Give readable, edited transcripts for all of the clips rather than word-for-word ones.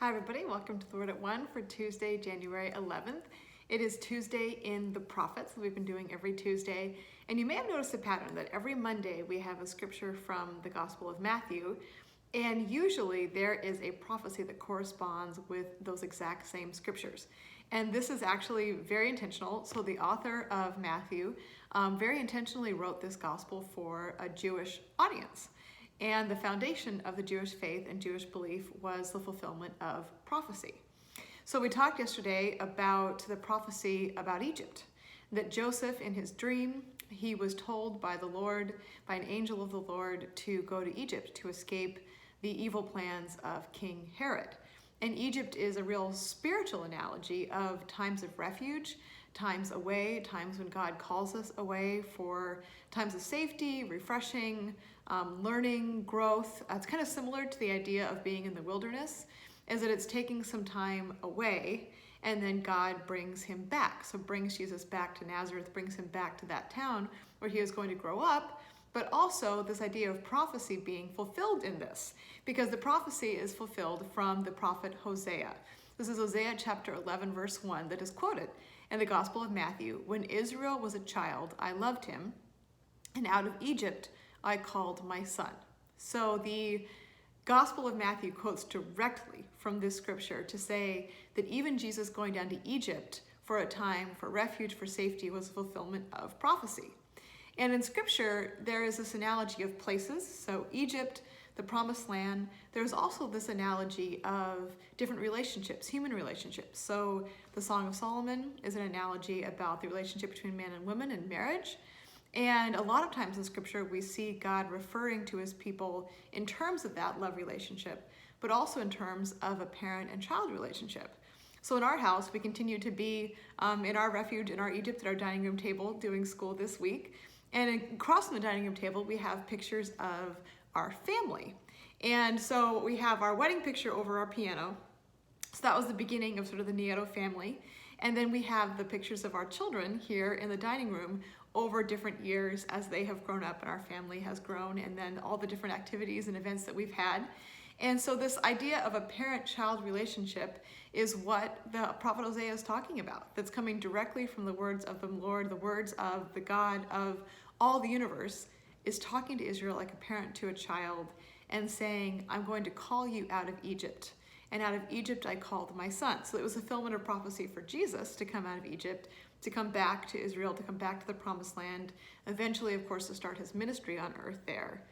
Hi everybody, welcome to the Word at One for Tuesday, January 11th. It is Tuesday in the Prophets that we've been doing every Tuesday, and you may have noticed a pattern that every Monday we have a scripture from the Gospel of Matthew, and usually there is a prophecy that corresponds with those exact same scriptures. And this is actually very intentional. So the author of Matthew very intentionally wrote this gospel for a Jewish audience. And the foundation of the Jewish faith and Jewish belief was the fulfillment of prophecy. So we talked yesterday about the prophecy about Egypt, that Joseph in his dream, he was told by the Lord, by an angel of the Lord, to go to Egypt to escape the evil plans of King Herod. And Egypt is a real spiritual analogy of times of refuge, times away, times when God calls us away for times of safety, refreshing, learning, growth. It's kind of similar to the idea of being in the wilderness, is that it's taking some time away and then God brings him back. So brings Jesus back to Nazareth, brings him back to that town where he was going to grow up, but also this idea of prophecy being fulfilled in this, because the prophecy is fulfilled from the prophet Hosea. This is Hosea chapter 11, verse 1, that is quoted in the Gospel of Matthew. When Israel was a child, I loved him, and out of Egypt I called my son. So the Gospel of Matthew quotes directly from this scripture to say that even Jesus going down to Egypt for a time for refuge, for safety, was a fulfillment of prophecy. And in scripture, there is this analogy of places. So Egypt, the promised land, there's also this analogy of different relationships, human relationships. So the Song of Solomon is an analogy about the relationship between man and woman in marriage. And a lot of times in scripture, we see God referring to his people in terms of that love relationship, but also in terms of a parent and child relationship. So in our house, we continue to be in our refuge, in our Egypt, at our dining room table, doing school this week. And across from the dining room table, we have pictures of our family. And so we have our wedding picture over our piano. So that was the beginning of sort of the Nieto family. And then we have the pictures of our children here in the dining room over different years as they have grown up and our family has grown, and then all the different activities and events that we've had. And so this idea of a parent-child relationship is what the prophet Hosea is talking about. That's coming directly from the words of the Lord, the words of the God of all the universe, is talking to Israel like a parent to a child and saying, I'm going to call you out of Egypt. And out of Egypt I called my son. So it was a fulfillment of prophecy for Jesus to come out of Egypt, to come back to Israel, to come back to the promised land, eventually, of course, to start his ministry on earth there.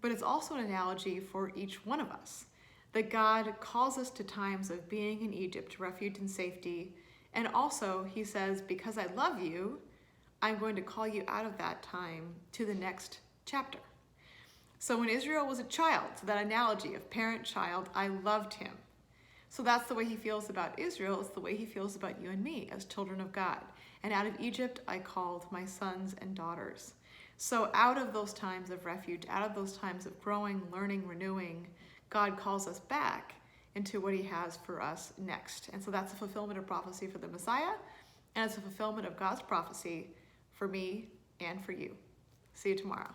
But it's also an analogy for each one of us, that God calls us to times of being in Egypt, refuge and safety. And also he says, because I love you, I'm going to call you out of that time to the next chapter. So when Israel was a child, so that analogy of parent-child, I loved him. So that's the way he feels about Israel. It's the way he feels about you and me as children of God. And out of Egypt, I called my sons and daughters. So out of those times of refuge, out of those times of growing, learning, renewing, God calls us back into what he has for us next. And so that's a fulfillment of prophecy for the Messiah, and it's a fulfillment of God's prophecy for me and for you. See you tomorrow.